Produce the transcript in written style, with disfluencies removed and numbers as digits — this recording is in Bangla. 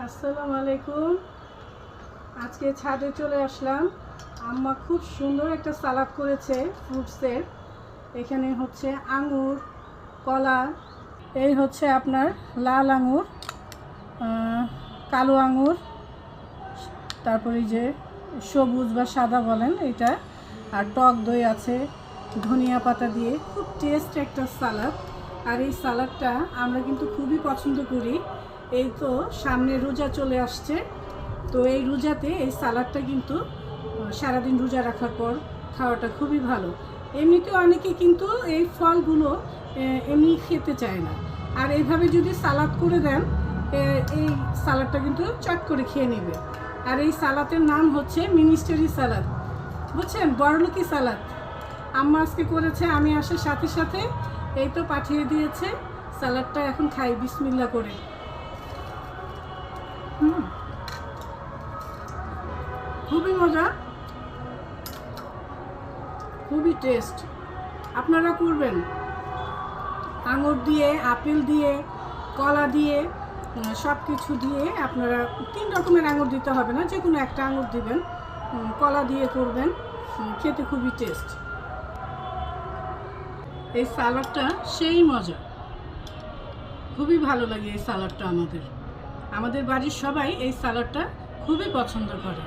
আসসালামু আলাইকুম। আজকে ছাদে চলে আসলাম। আম্মা খুব সুন্দর একটা সালাদ করেছে ফ্রুটসের। এখানে হচ্ছে আঙুর, কলা, এই হচ্ছে আপনার লাল আঙুর, কালো আঙুর, তারপরে যে সবুজ বা সাদা বলেন এটা, আর টক দই আছে, ধনিয়া পাতা দিয়ে খুব টেস্ট একটা সালাদ। আর এই সালাদটা আমরা কিন্তু খুবই পছন্দ করি। এই তো সামনে রোজা চলে আসছে, তো এই রোজাতে এই সালাদটা কিন্তু সারাদিন রোজা রাখার পর খাওয়াটা খুবই ভালো। এমনিতেও অনেকে কিন্তু এই ফলগুলো এমনি খেতে চায় না, আর এইভাবে যদি সালাদ করে দেন এই সালাদটা কিন্তু চট করে খেয়ে নেবে। আর এই সালাদের নাম হচ্ছে মিনিস্টারি সালাদ, বুঝছেন, বড়লোকি সালাদ। আম্মা আজকে করেছে, আমি আসার সাথে সাথে এই তো পাঠিয়ে দিয়েছে। সালাদটা এখন খাই বিসমিল্লাহ করে। খুবই মজা, খুবই টেস্ট। আপনারা করবেন, আঙুর দিয়ে, আপেল দিয়ে, কলা দিয়ে, সব কিছু দিয়ে। আপনারা 3 রকমের আঙুর দিতে হবে না, যে কোনো একটা আঙুর দিবেন। কলা দিয়ে করবেন, খেতে খুবই টেস্ট। এই সালাডটা সেই মজা, খুবই ভালো লাগে এই সালাডটা। আমাদের বাড়ির সবাই এই সালাডটা খুবই পছন্দ করে।